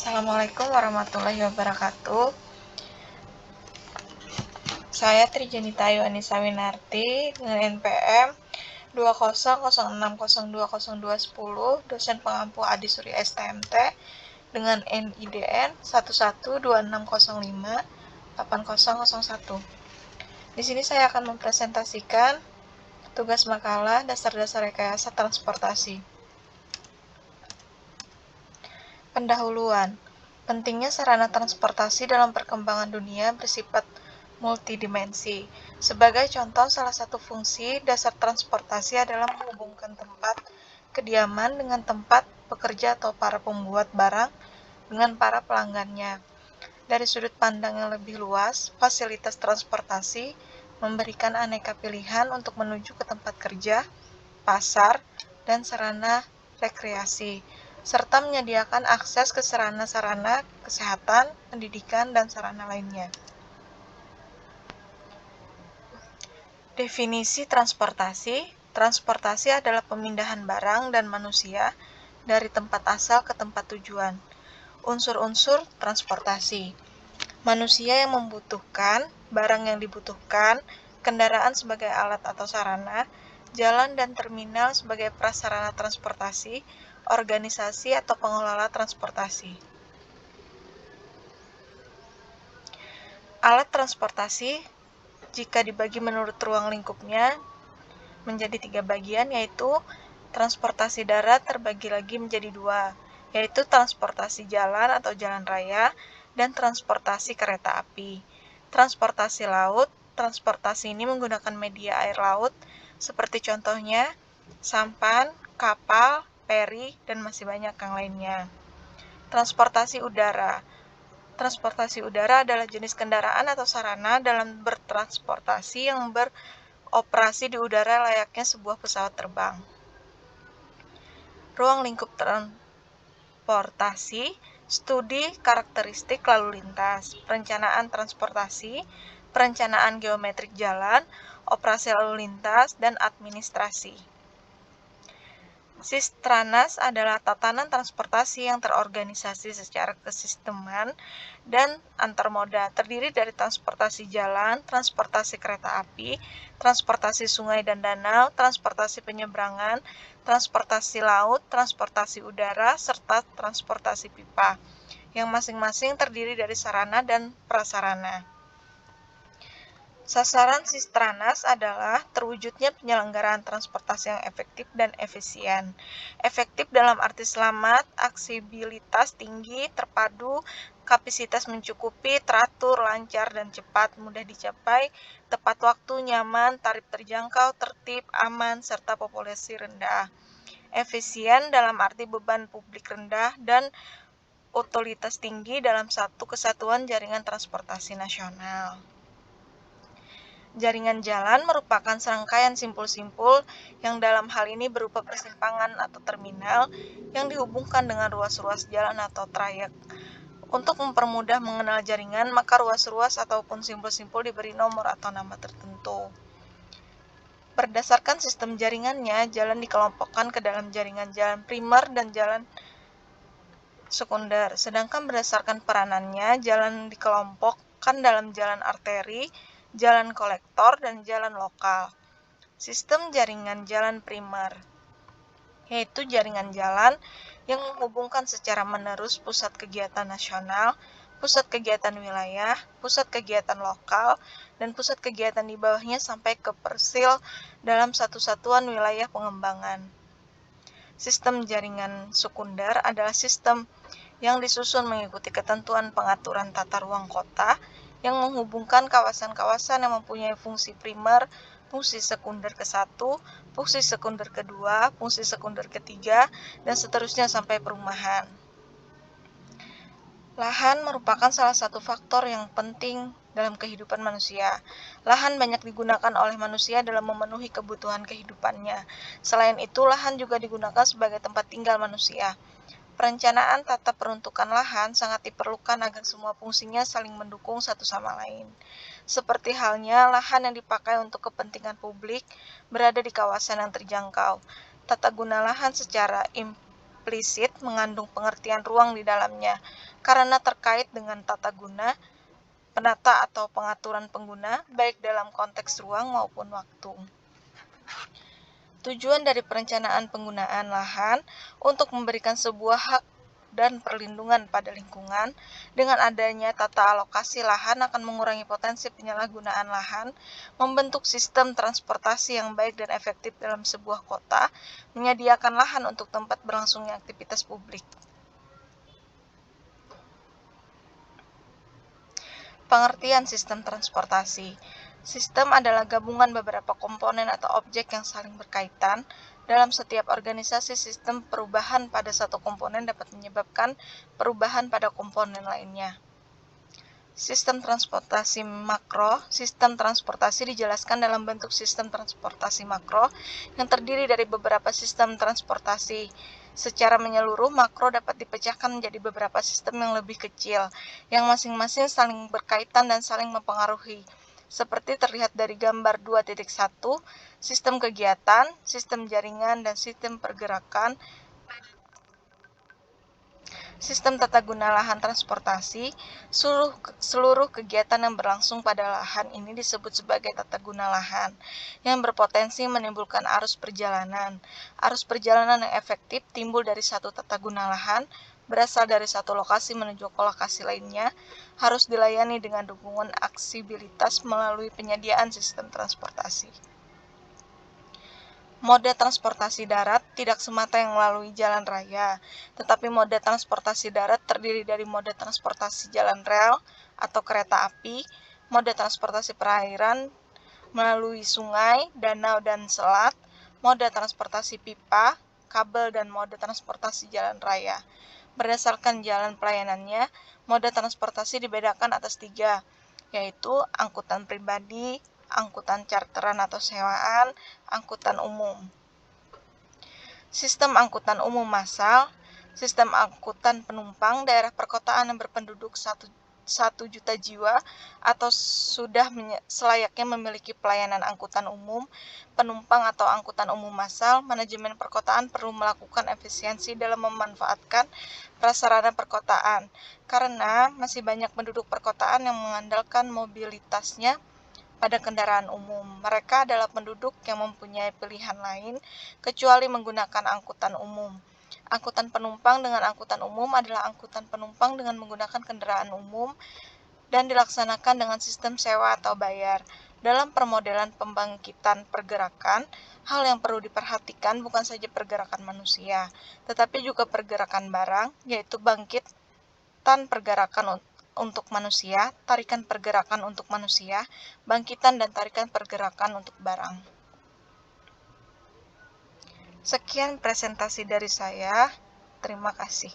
Assalamualaikum warahmatullahi wabarakatuh. Saya Trijanita Ayu Anissa Winarti dengan NPM 20060202010, dosen pengampu Adi Surya STMT dengan NIDN 1126058001. Di sini saya akan mempresentasikan tugas makalah dasar-dasar rekayasa transportasi. Pendahuluan. Pentingnya sarana transportasi dalam perkembangan dunia bersifat multidimensi. Sebagai contoh, salah satu fungsi dasar transportasi adalah menghubungkan tempat kediaman dengan tempat bekerja atau para pembuat barang dengan para pelanggannya. Dari sudut pandang yang lebih luas, fasilitas transportasi memberikan aneka pilihan untuk menuju ke tempat kerja, pasar, dan sarana rekreasi, serta menyediakan akses ke sarana-sarana kesehatan, pendidikan, dan sarana lainnya. Definisi transportasi. Transportasi adalah pemindahan barang dan manusia dari tempat asal ke tempat tujuan. Unsur-unsur transportasi. Manusia yang membutuhkan, barang yang dibutuhkan, kendaraan sebagai alat atau sarana, jalan dan terminal sebagai prasarana transportasi, organisasi atau pengelola transportasi. Alat transportasi, jika dibagi menurut ruang lingkupnya, menjadi 3 bagian, yaitu transportasi darat terbagi lagi menjadi 2, yaitu transportasi jalan atau jalan raya dan transportasi kereta api. Transportasi laut, transportasi ini menggunakan media air laut, seperti contohnya sampan, kapal, feri, dan masih banyak yang lainnya. Transportasi udara. Transportasi udara adalah jenis kendaraan atau sarana dalam bertransportasi yang beroperasi di udara layaknya sebuah pesawat terbang. Ruang lingkup transportasi, studi karakteristik lalu lintas, perencanaan transportasi, perencanaan geometrik jalan, operasi lalu lintas, dan administrasi. Sistranas adalah tatanan transportasi yang terorganisasi secara kesisteman dan antarmoda, terdiri dari transportasi jalan, transportasi kereta api, transportasi sungai dan danau, transportasi penyeberangan, transportasi laut, transportasi udara, serta transportasi pipa, yang masing-masing terdiri dari sarana dan prasarana. Sasaran Sistranas adalah terwujudnya penyelenggaraan transportasi yang efektif dan efisien. Efektif dalam arti selamat, aksesibilitas tinggi, terpadu, kapasitas mencukupi, teratur, lancar, dan cepat, mudah dicapai, tepat waktu, nyaman, tarif terjangkau, tertib, aman, serta populasi rendah. Efisien dalam arti beban publik rendah dan utilitas tinggi dalam satu kesatuan jaringan transportasi nasional. Jaringan jalan merupakan serangkaian simpul-simpul yang dalam hal ini berupa persimpangan atau terminal yang dihubungkan dengan ruas-ruas jalan atau trayek. Untuk mempermudah mengenal jaringan, maka ruas-ruas ataupun simpul-simpul diberi nomor atau nama tertentu. Berdasarkan sistem jaringannya, jalan dikelompokkan ke dalam jaringan jalan primer dan jalan sekunder. Sedangkan berdasarkan peranannya, jalan dikelompokkan dalam jalan arteri, jalan kolektor, dan jalan lokal. Sistem jaringan jalan primer, yaitu jaringan jalan yang menghubungkan secara menerus pusat kegiatan nasional, pusat kegiatan wilayah, pusat kegiatan lokal, dan pusat kegiatan di bawahnya sampai ke persil dalam satu satuan wilayah pengembangan. Sistem jaringan sekunder adalah sistem yang disusun mengikuti ketentuan pengaturan tata ruang kota yang menghubungkan kawasan-kawasan yang mempunyai fungsi primer, fungsi sekunder ke-1, fungsi sekunder ke-2, fungsi sekunder ke-3, dan seterusnya sampai perumahan. Lahan merupakan salah satu faktor yang penting dalam kehidupan manusia. Lahan banyak digunakan oleh manusia dalam memenuhi kebutuhan kehidupannya. Selain itu, lahan juga digunakan sebagai tempat tinggal manusia. Perencanaan tata peruntukan lahan sangat diperlukan agar semua fungsinya saling mendukung satu sama lain. Seperti halnya lahan yang dipakai untuk kepentingan publik berada di kawasan yang terjangkau. Tata guna lahan secara implisit mengandung pengertian ruang di dalamnya. karena terkait dengan tata guna, penata atau pengaturan pengguna, baik dalam konteks ruang maupun waktu. Tujuan dari perencanaan penggunaan lahan untuk memberikan sebuah hak dan perlindungan pada lingkungan. Dengan adanya tata alokasi lahan akan mengurangi potensi penyalahgunaan lahan, membentuk sistem transportasi yang baik dan efektif dalam sebuah kota, menyediakan lahan untuk tempat berlangsungnya aktivitas publik. Pengertian sistem transportasi. Sistem adalah gabungan beberapa komponen atau objek yang saling berkaitan. Dalam setiap organisasi, sistem perubahan pada satu komponen dapat menyebabkan perubahan pada komponen lainnya. Sistem transportasi makro. Sistem transportasi dijelaskan dalam bentuk sistem transportasi makro yang terdiri dari beberapa sistem transportasi. Secara menyeluruh, makro dapat dipecahkan menjadi beberapa sistem yang lebih kecil, yang masing-masing saling berkaitan dan saling mempengaruhi. Seperti terlihat dari gambar 2.1, sistem kegiatan, sistem jaringan, dan sistem pergerakan. Sistem tata guna lahan transportasi, seluruh kegiatan yang berlangsung pada lahan ini disebut sebagai tata guna lahan, yang berpotensi menimbulkan arus perjalanan. Arus perjalanan yang efektif timbul dari satu tata guna lahan, berasal dari satu lokasi menuju ke lokasi lainnya, harus dilayani dengan dukungan aksibilitas melalui penyediaan sistem transportasi. Moda transportasi darat tidak semata yang melalui jalan raya, tetapi moda transportasi darat terdiri dari moda transportasi jalan rel atau kereta api, moda transportasi perairan melalui sungai, danau, dan selat, moda transportasi pipa, kabel, dan moda transportasi jalan raya. Berdasarkan jalan pelayanannya, moda transportasi dibedakan atas 3, yaitu angkutan pribadi, angkutan charteran atau sewaan, angkutan umum. Sistem angkutan umum massal, sistem angkutan penumpang daerah perkotaan yang berpenduduk 1 juta jiwa atau sudah selayaknya memiliki pelayanan angkutan umum, penumpang atau angkutan umum massal. Manajemen perkotaan perlu melakukan efisiensi dalam memanfaatkan prasarana perkotaan, karena masih banyak penduduk perkotaan yang mengandalkan mobilitasnya pada kendaraan umum. Mereka adalah penduduk yang mempunyai pilihan lain kecuali menggunakan angkutan umum. Angkutan penumpang dengan angkutan umum adalah angkutan penumpang dengan menggunakan kendaraan umum dan dilaksanakan dengan sistem sewa atau bayar. Dalam permodelan pembangkitan pergerakan, hal yang perlu diperhatikan bukan saja pergerakan manusia, tetapi juga pergerakan barang, yaitu bangkitan pergerakan untuk manusia, tarikan pergerakan untuk manusia, bangkitan dan tarikan pergerakan untuk barang. Sekian presentasi dari saya. Terima kasih.